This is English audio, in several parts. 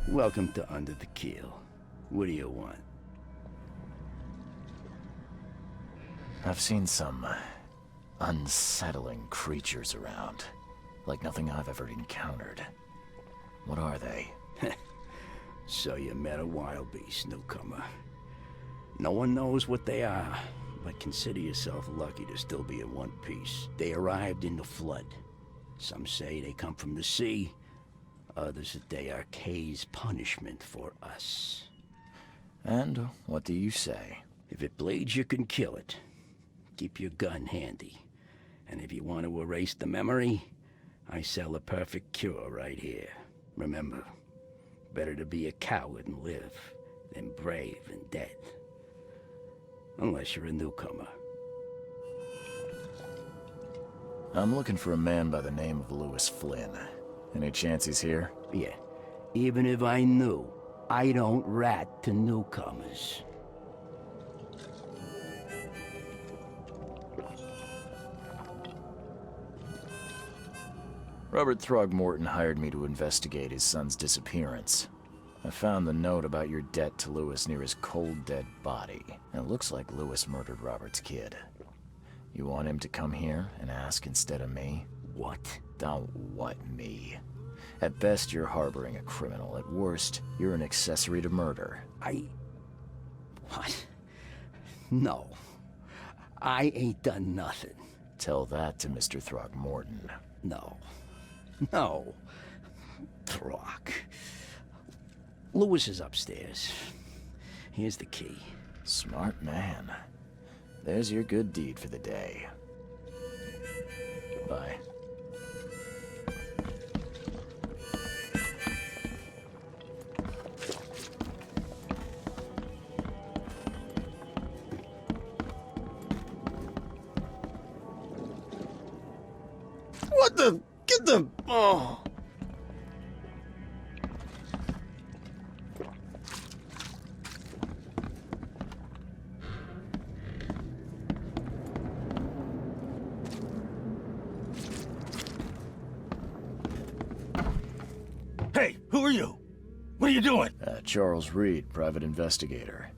Welcome to Under the Keel. What do you want? I've seen some unsettling creatures around, like nothing I've ever encountered. What are they? So you met a wild beast, newcomer. No one knows what they are, but consider yourself lucky to still be in one piece. They arrived in the flood. Some say they come from the sea. Others that they are Kay's punishment for us. And what do you say? If it bleeds, you can kill it. Keep your gun handy. And if you want to erase the memory, I sell a perfect cure right here. Remember, better to be a coward and live than brave and dead. Unless you're a newcomer. I'm looking for a man by the name of Louis Flynn. Any chance he's here? Yeah, even if I knew, I don't rat to newcomers. Robert Throgmorton hired me to investigate his son's disappearance. I found the note about your debt to Louis near his cold, dead body. And it looks like Louis murdered Robert's kid. You want him to come here and ask instead of me? What? Don't what me. At best, you're harboring a criminal. At worst, you're an accessory to murder. What? No. I ain't done nothing. Tell that to Mr. Throgmorton. No. No. Throg. Louis is upstairs. Here's the key. Smart man. There's your good deed for the day. Bye. What the? Get the... Oh. Hey, who are you? What are you doing? Charles Reed, private investigator.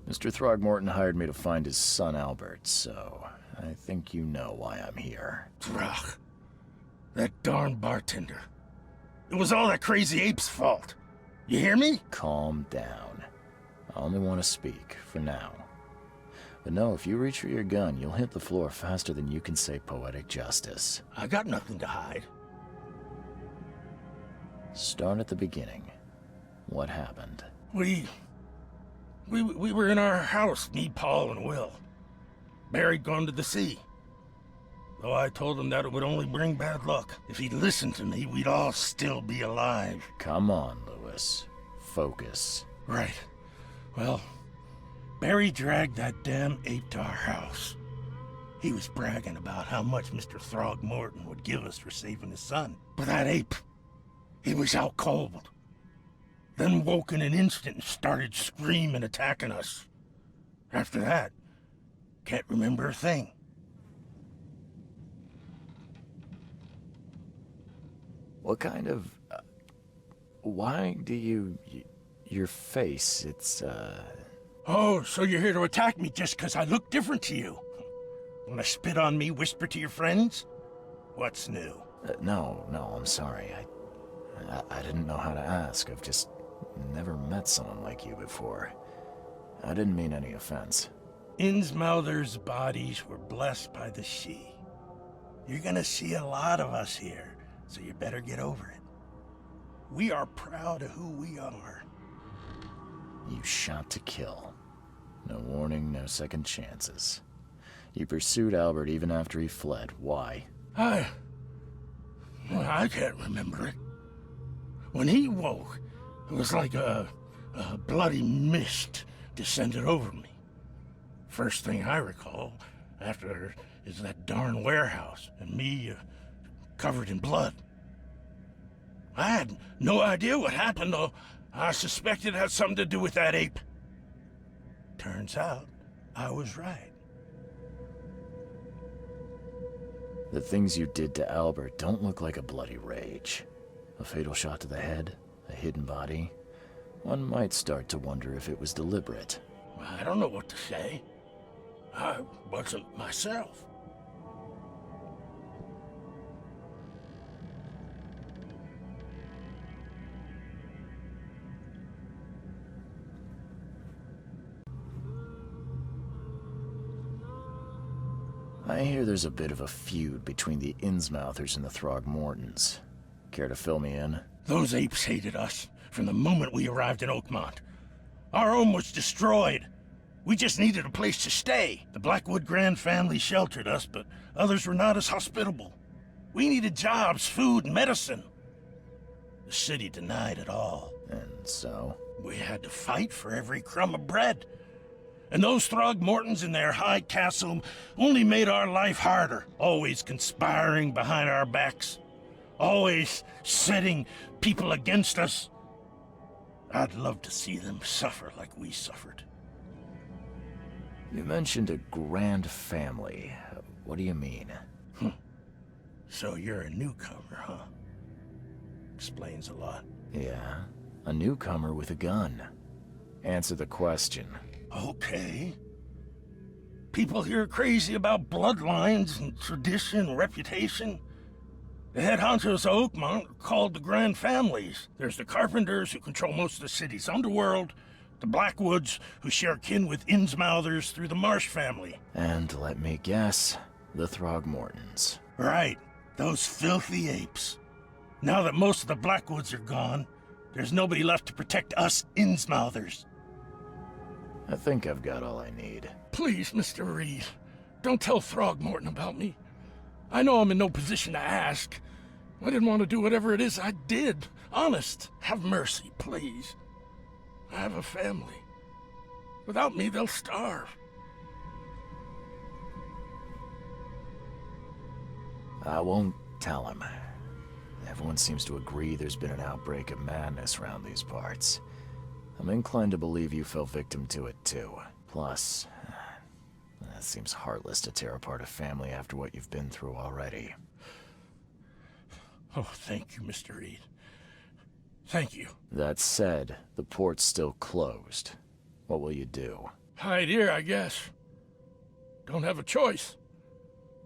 Mr. Throgmorton hired me to find his son Albert, so I think you know why I'm here. Throg. That darn bartender. It was all that crazy ape's fault. You hear me? Calm down. I only want to speak, for now. But no, if you reach for your gun, you'll hit the floor faster than you can say poetic justice. I got nothing to hide. Start at the beginning. What happened? We were in our house, me, Paul, and Will. Barry'd gone to the sea. Though I told him that it would only bring bad luck. If he'd listened to me, we'd all still be alive. Come on, Louis. Focus. Right. Well, Barry dragged that damn ape to our house. He was bragging about how much Mr. Throgmorton would give us for saving his son. But that ape, he was out cold. Then woke in an instant and started screaming, attacking us. After that, can't remember a thing. What kind of... why do you... your face, it's, Oh, so you're here to attack me just because I look different to you? Wanna spit on me, whisper to your friends? What's new? No, I'm sorry. I didn't know how to ask. I've just never met someone like you before. I didn't mean any offense. Innsmouthers' bodies were blessed by the sea. You're gonna see a lot of us here, so you better get over it. We are proud of who we are. You shot to kill. No warning, no second chances. You pursued Albert even after he fled. Why? I can't remember it. When he woke, it was like a bloody mist descended over me. First thing I recall after is that darn warehouse and me covered in blood. I had no idea what happened, though I suspected it had something to do with that ape. Turns out, I was right. The things you did to Albert don't look like a bloody rage. A fatal shot to the head, a hidden body. One might start to wonder if it was deliberate. I don't know what to say. I wasn't myself. I hear there's a bit of a feud between the Innsmouthers and the Throgmortons. Care to fill me in? Those apes hated us from the moment we arrived in Oakmont. Our home was destroyed. We just needed a place to stay. The Blackwood Grand family sheltered us, but others were not as hospitable. We needed jobs, food, medicine. The city denied it all. And so? We had to fight for every crumb of bread. And those Throgmortons in their high castle only made our life harder, always conspiring behind our backs, always setting people against us. I'd love to see them suffer like we suffered. You mentioned a grand family. What do you mean? So you're a newcomer, huh? Explains a lot. Yeah, a newcomer with a gun. Answer the question. Okay. People here are crazy about bloodlines and tradition and reputation. The head honchos of Oakmont are called the Grand Families. There's the Carpenters, who control most of the city's underworld, the Blackwoods, who share kin with Innsmouthers through the Marsh family. And let me guess, the Throgmortons. Right, those filthy apes. Now that most of the Blackwoods are gone, there's nobody left to protect us Innsmouthers. I think I've got all I need. Please, Mr. Reed, don't tell Throgmorton about me. I know I'm in no position to ask. I didn't want to do whatever it is I did. Honest, have mercy, please. I have a family. Without me, they'll starve. I won't tell him. Everyone seems to agree there's been an outbreak of madness around these parts. I'm inclined to believe you fell victim to it too. Plus, it seems heartless to tear apart a family after what you've been through already. Oh, thank you, Mr. Reed. Thank you. That said, the port's still closed. What will you do? Hide here, I guess. Don't have a choice.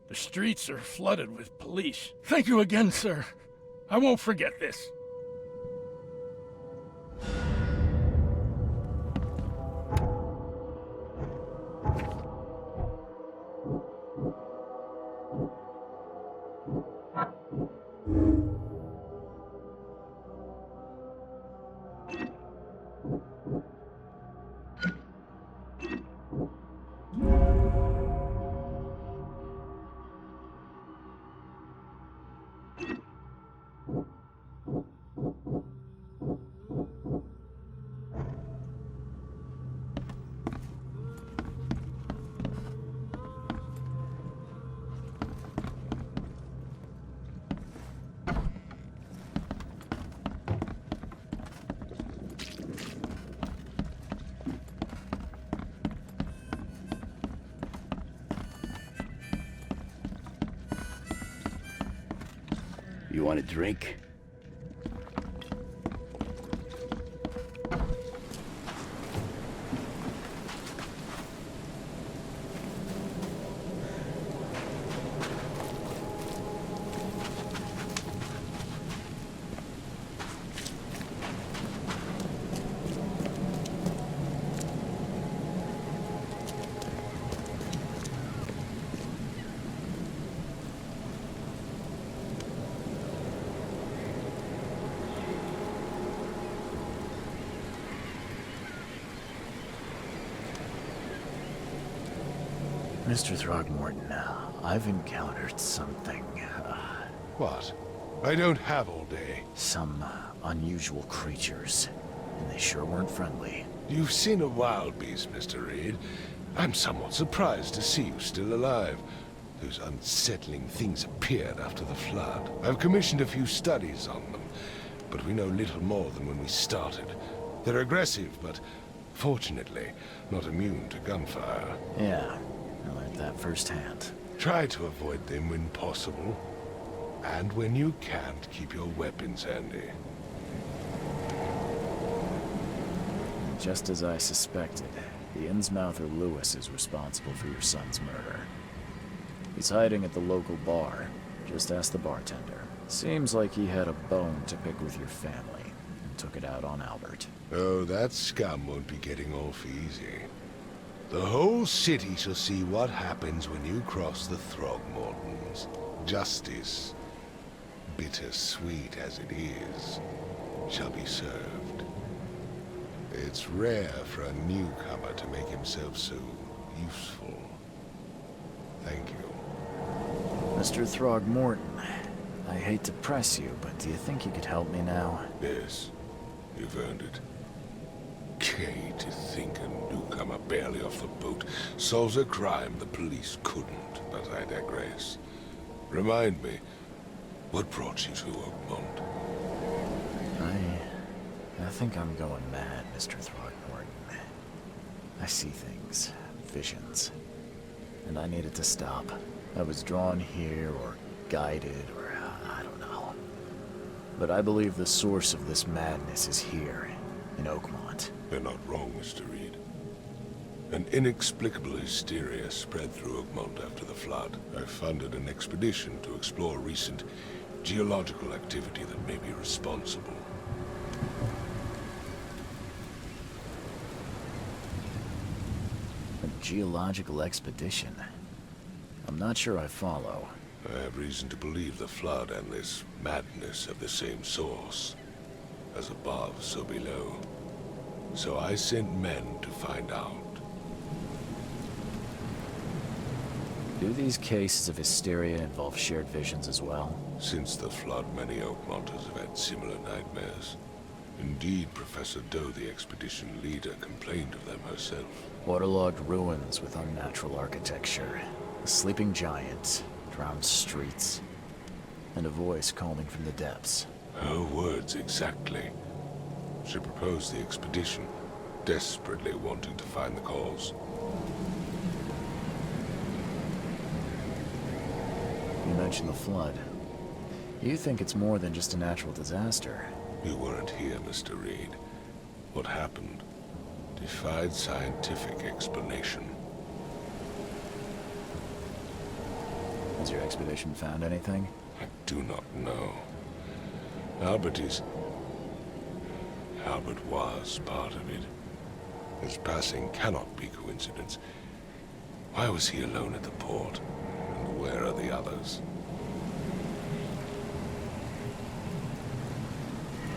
The streets are flooded with police. Thank you again, sir. I won't forget this. You want a drink? Mr. Throgmorton, I've encountered something, What? I don't have all day. some unusual creatures, and they sure weren't friendly. You've seen a wild beast, Mr. Reed. I'm somewhat surprised to see you still alive. Those unsettling things appeared after the flood. I've commissioned a few studies on them, but we know little more than when we started. They're aggressive, but fortunately not immune to gunfire. Yeah, I learned that firsthand. Try to avoid them when possible. And when you can't, keep your weapons handy. Just as I suspected, the Innsmouther Lewis is responsible for your son's murder. He's hiding at the local bar. Just ask the bartender. Seems like he had a bone to pick with your family, and took it out on Albert. Oh, that scum won't be getting off easy. The whole city shall see what happens when you cross the Throgmortons. Justice, bittersweet as it is, shall be served. It's rare for a newcomer to make himself so useful. Thank you. Mr. Throgmorton, I hate to press you, but do you think you could help me now? Yes, you've earned it. Gay to think a newcomer barely off the boat solves a crime the police couldn't, but I digress. Remind me, what brought you to Oakmont? I think I'm going mad, Mr. Throgmorton. I see things, visions, and I needed to stop. I was drawn here, or guided, or I don't know. But I believe the source of this madness is here, in Oakmont. You're not wrong, Mr. Reed. An inexplicable hysteria spread through Oakmont after the flood. I funded an expedition to explore recent geological activity that may be responsible. A geological expedition? I'm not sure I follow. I have reason to believe the flood and this madness have the same source. As above, so below. So I sent men to find out. Do these cases of hysteria involve shared visions as well? Since the flood, many Oakmonters have had similar nightmares. Indeed, Professor Doe, the expedition leader, complained of them herself. Waterlogged ruins with unnatural architecture. A sleeping giant, drowned streets, and a voice calling from the depths. Her words exactly. She proposed the expedition, desperately wanting to find the cause. You mentioned the flood. You think it's more than just a natural disaster? You weren't here, Mr. Reed. What happened defied scientific explanation. Has your expedition found anything? I do not know. Albert was part of it. His passing cannot be coincidence. Why was he alone at the port? And where are the others?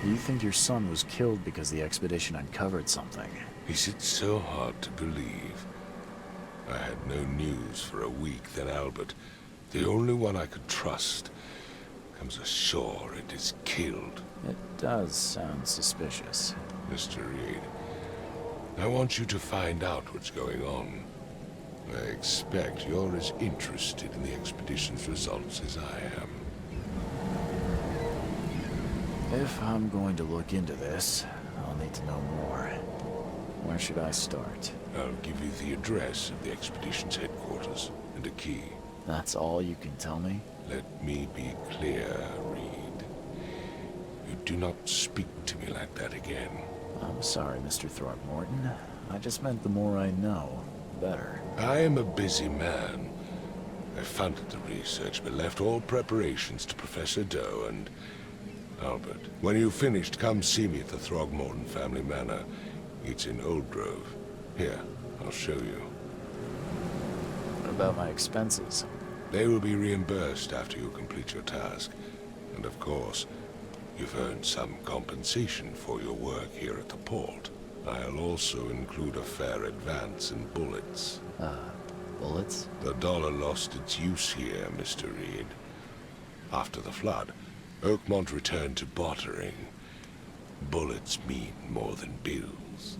You think your son was killed because the expedition uncovered something? Is it so hard to believe? I had no news for a week, then Albert, the only one I could trust, comes ashore and is killed. It does sound suspicious. Mr. Reed, I want you to find out what's going on. I expect you're as interested in the expedition's results as I am. If I'm going to look into this, I'll need to know more. Where should I start? I'll give you the address of the expedition's headquarters and a key. That's all you can tell me? Let me be clear, Reed. You do not speak to me like that again. I'm sorry, Mr. Throgmorton. I just meant the more I know, the better. I am a busy man. I funded the research, but left all preparations to Professor Doe and Albert. When you've finished, come see me at the Throgmorton family manor. It's in Old Grove. Here, I'll show you. What about my expenses? They will be reimbursed after you complete your task. And of course, you've earned some compensation for your work here at the port. I'll also include a fair advance in bullets. Bullets? The dollar lost its use here, Mr. Reed. After the flood, Oakmont returned to bartering. Bullets mean more than bills.